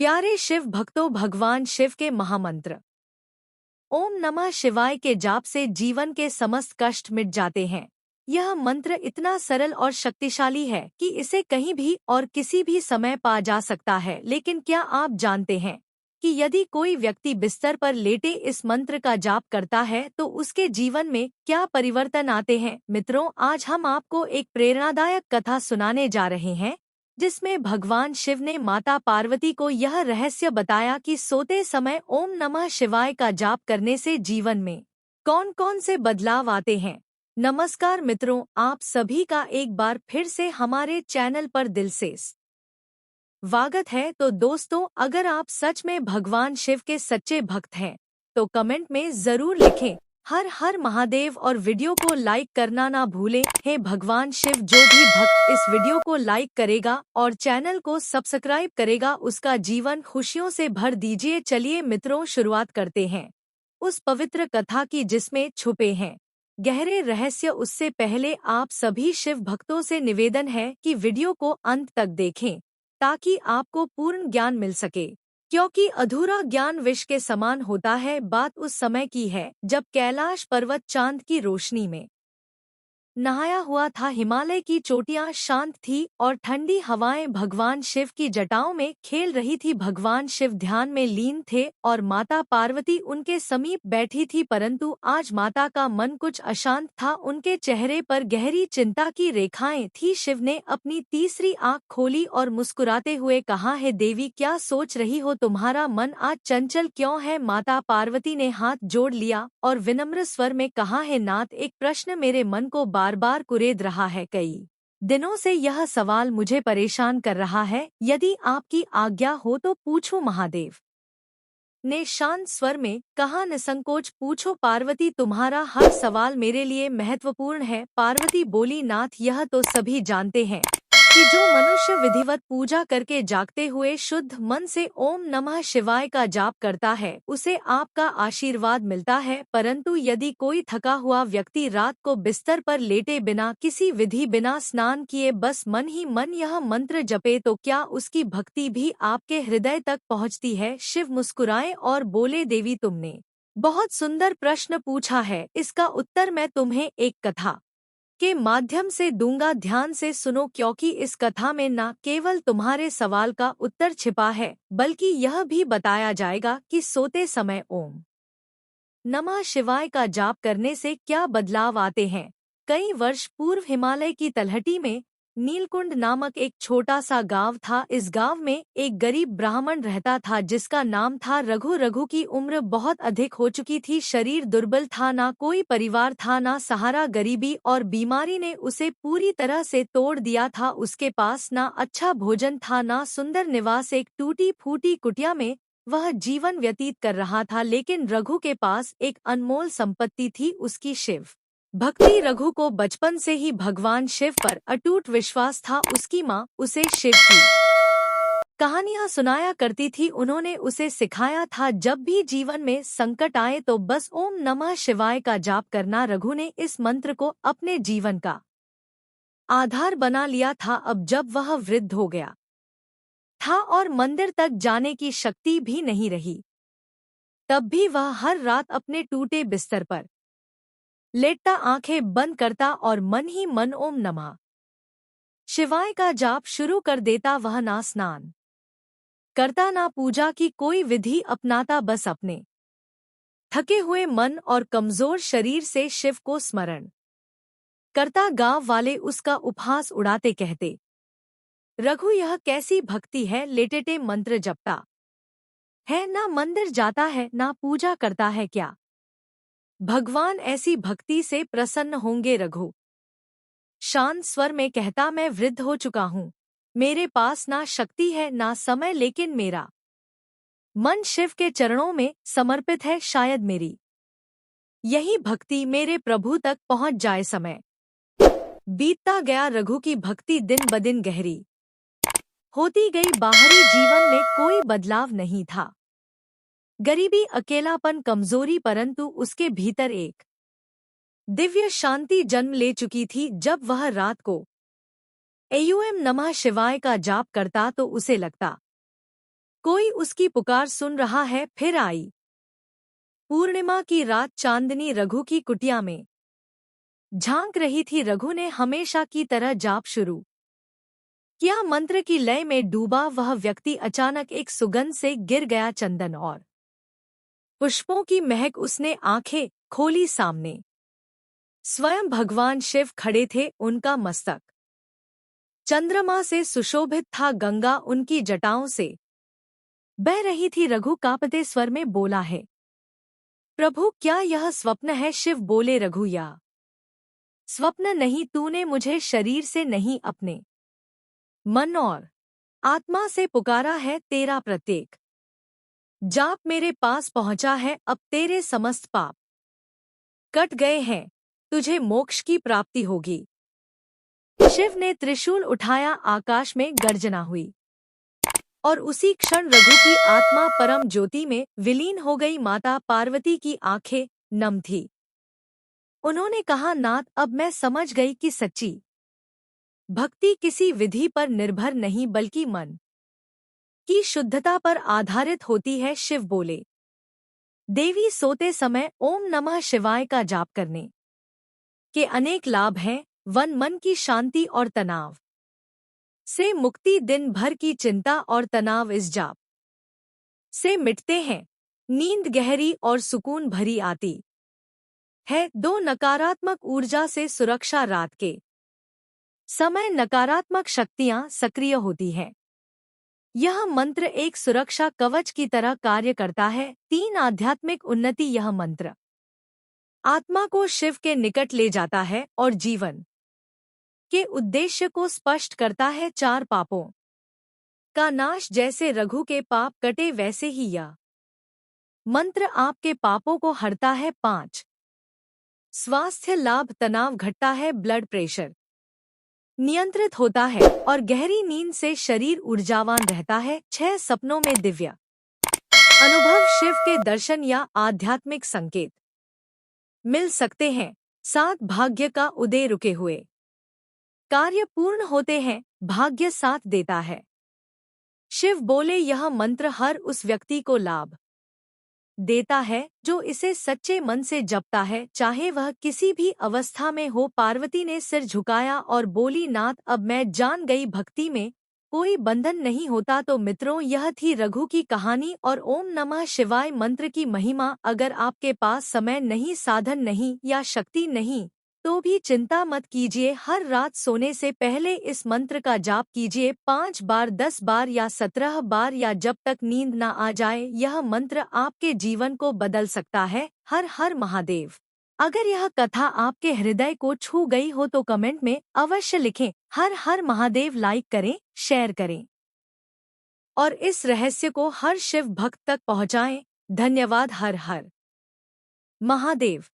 प्यारे शिव भक्तों, भगवान शिव के महामंत्र ओम नमः शिवाय के जाप से जीवन के समस्त कष्ट मिट जाते हैं। यह मंत्र इतना सरल और शक्तिशाली है कि इसे कहीं भी और किसी भी समय पा जा सकता है। लेकिन क्या आप जानते हैं कि यदि कोई व्यक्ति बिस्तर पर लेटे इस मंत्र का जाप करता है तो उसके जीवन में क्या परिवर्तन आते हैं? मित्रों, आज हम आपको एक प्रेरणादायक कथा सुनाने जा रहे हैं जिसमें भगवान शिव ने माता पार्वती को यह रहस्य बताया कि सोते समय ओम नमः शिवाय का जाप करने से जीवन में कौन कौन से बदलाव आते हैं। नमस्कार मित्रों, आप सभी का एक बार फिर से हमारे चैनल पर दिल से स्वागत है। तो दोस्तों, अगर आप सच में भगवान शिव के सच्चे भक्त हैं तो कमेंट में जरूर लिखें हर हर महादेव और वीडियो को लाइक करना ना भूलें। हे भगवान शिव, जो भी भक्त इस वीडियो को लाइक करेगा और चैनल को सब्सक्राइब करेगा उसका जीवन खुशियों से भर दीजिए। चलिए मित्रों, शुरुआत करते हैं उस पवित्र कथा की जिसमें छुपे हैं गहरे रहस्य। उससे पहले आप सभी शिव भक्तों से निवेदन है कि वीडियो को अंत तक देखें ताकि आपको पूर्ण ज्ञान मिल सके, क्योंकि अधूरा ज्ञान विष के समान होता है। बात उस समय की है जब कैलाश पर्वत चांद की रोशनी में नहाया हुआ था। हिमालय की चोटियां शांत थी और ठंडी हवाएं भगवान शिव की जटाओं में खेल रही थी। भगवान शिव ध्यान में लीन थे और माता पार्वती उनके समीप बैठी थी, परंतु आज माता का मन कुछ अशांत था। उनके चेहरे पर गहरी चिंता की रेखाएं थी। शिव ने अपनी तीसरी आंख खोली और मुस्कुराते हुए कहा, हे देवी, क्या सोच रही हो? तुम्हारा मन आज चंचल क्यों है? माता पार्वती ने हाथ जोड़ लिया और विनम्र स्वर में कहा, हे नाथ, एक प्रश्न मेरे मन को बार बार कुरेद रहा है। कई दिनों से यह सवाल मुझे परेशान कर रहा है। यदि आपकी आज्ञा हो तो पूछूं? महादेव ने शांत स्वर में कहा। निसंकोच पूछो पार्वती, तुम्हारा हर सवाल मेरे लिए महत्वपूर्ण है। पार्वती बोली, नाथ, यह तो सभी जानते हैं कि जो मनुष्य विधिवत पूजा करके जागते हुए शुद्ध मन से ओम नमः शिवाय का जाप करता है उसे आपका आशीर्वाद मिलता है। परंतु यदि कोई थका हुआ व्यक्ति रात को बिस्तर पर लेटे बिना किसी विधि, बिना स्नान किए बस मन ही मन यह मंत्र जपे तो क्या उसकी भक्ति भी आपके हृदय तक पहुंचती है? शिव मुस्कुराए और बोले, देवी, तुमने बहुत सुंदर प्रश्न पूछा है। इसका उत्तर मैं तुम्हें एक कथा के माध्यम से दूंगा। ध्यान से सुनो, क्योंकि इस कथा में न केवल तुम्हारे सवाल का उत्तर छिपा है बल्कि यह भी बताया जाएगा कि सोते समय ओम नमः शिवाय का जाप करने से क्या बदलाव आते हैं। कई वर्ष पूर्व हिमालय की तलहटी में नीलकुंड नामक एक छोटा सा गांव था। इस गांव में एक गरीब ब्राह्मण रहता था जिसका नाम था रघु। रघु की उम्र बहुत अधिक हो चुकी थी, शरीर दुर्बल था, ना कोई परिवार था, ना सहारा। गरीबी और बीमारी ने उसे पूरी तरह से तोड़ दिया था। उसके पास ना अच्छा भोजन था, ना सुंदर निवास। एक टूटी फूटी कुटिया में वह जीवन व्यतीत कर रहा था। लेकिन रघु के पास एक अनमोल संपत्ति थी, उसकी शिव भक्ति। रघु को बचपन से ही भगवान शिव पर अटूट विश्वास था। उसकी माँ उसे शिव की कहानियां सुनाया करती थी। उन्होंने उसे सिखाया था जब भी जीवन में संकट आए तो बस ओम नमः शिवाय का जाप करना। रघु ने इस मंत्र को अपने जीवन का आधार बना लिया था। अब जब वह वृद्ध हो गया था और मंदिर तक जाने की शक्ति भी नहीं रही, तब भी वह हर रात अपने टूटे बिस्तर पर लेटता, आंखें बंद करता और मन ही मन ओम नमः शिवाय का जाप शुरू कर देता। वह ना स्नान करता, ना पूजा की कोई विधि अपनाता, बस अपने थके हुए मन और कमजोर शरीर से शिव को स्मरण करता। गांव वाले उसका उपहास उड़ाते, कहते, रघु, यह कैसी भक्ति है? लेटेटे मंत्र जपता है, ना मंदिर जाता है, ना पूजा करता है, क्या भगवान ऐसी भक्ति से प्रसन्न होंगे? रघु शांत स्वर में कहता, मैं वृद्ध हो चुका हूँ, मेरे पास ना शक्ति है ना समय, लेकिन मेरा मन शिव के चरणों में समर्पित है। शायद मेरी यही भक्ति मेरे प्रभु तक पहुँच जाए। समय बीतता गया, रघु की भक्ति दिन ब दिन गहरी होती गई। बाहरी जीवन में कोई बदलाव नहीं था, गरीबी, अकेलापन, कमजोरी, परंतु उसके भीतर एक दिव्य शांति जन्म ले चुकी थी। जब वह रात को ओम नमः शिवाय का जाप करता तो उसे लगता कोई उसकी पुकार सुन रहा है। फिर आई पूर्णिमा की रात। चांदनी रघु की कुटिया में झांक रही थी। रघु ने हमेशा की तरह जाप शुरू किया। मंत्र की लय में डूबा वह व्यक्ति अचानक एक सुगंध से गिर गया। चंदन और पुष्पों की महक। उसने आंखें खोली। सामने स्वयं भगवान शिव खड़े थे। उनका मस्तक चंद्रमा से सुशोभित था। गंगा उनकी जटाओं से बह रही थी। रघु कांपते स्वर में बोला है, प्रभु क्या यह स्वप्न है? शिव बोले, रघु या स्वप्न नहीं। तूने मुझे शरीर से नहीं, अपने मन और आत्मा से पुकारा है। तेरा प्रत्येक जाप मेरे पास पहुंचा है। अब तेरे समस्त पाप कट गए हैं। तुझे मोक्ष की प्राप्ति होगी। शिव ने त्रिशूल उठाया। आकाश में गर्जना हुई और उसी क्षण रघु की आत्मा परम ज्योति में विलीन हो गई। माता पार्वती की आंखें नम थी। उन्होंने कहा, नाथ, अब मैं समझ गई कि सच्ची भक्ति किसी विधि पर निर्भर नहीं बल्कि मन की शुद्धता पर आधारित होती है। शिव बोले, देवी, सोते समय ओम नमः शिवाय का जाप करने के अनेक लाभ हैं। मन की शांति और तनाव से मुक्ति, दिन भर की चिंता और तनाव इस जाप से मिटते हैं। नींद गहरी और सुकून भरी आती है। दो, नकारात्मक ऊर्जा से सुरक्षा। रात के समय नकारात्मक शक्तियां सक्रिय होती हैं। यह मंत्र एक सुरक्षा कवच की तरह कार्य करता है। 3, आध्यात्मिक उन्नति। यह मंत्र आत्मा को शिव के निकट ले जाता है और जीवन के उद्देश्य को स्पष्ट करता है। 4, पापों का नाश। जैसे रघु के पाप कटे वैसे ही यह मंत्र आपके पापों को हरता है। 5, स्वास्थ्य लाभ। तनाव घटता है, ब्लड प्रेशर नियंत्रित होता है और गहरी नींद से शरीर ऊर्जावान रहता है। 6, सपनों में दिव्य अनुभव। शिव के दर्शन या आध्यात्मिक संकेत मिल सकते हैं। 7, भाग्य का उदय। रुके हुए कार्य पूर्ण होते हैं। भाग्य साथ देता है। शिव बोले, यह मंत्र हर उस व्यक्ति को लाभ देता है जो इसे सच्चे मन से जपता है, चाहे वह किसी भी अवस्था में हो। पार्वती ने सिर झुकाया और बोली, नाथ, अब मैं जान गई भक्ति में कोई बंधन नहीं होता। तो मित्रों, यह थी रघु की कहानी और ओम नमः शिवाय मंत्र की महिमा। अगर आपके पास समय नहीं, साधन नहीं या शक्ति नहीं, तो भी चिंता मत कीजिए। हर रात सोने से पहले इस मंत्र का जाप कीजिए। 5 बार, 10 बार या 17 बार, या जब तक नींद न आ जाए। यह मंत्र आपके जीवन को बदल सकता है। हर हर महादेव। अगर यह कथा आपके हृदय को छू गई हो तो कमेंट में अवश्य लिखें हर हर महादेव। लाइक करें, शेयर करें और इस रहस्य को हर शिव भक्त तक पहुंचाएं। धन्यवाद। हर हर महादेव।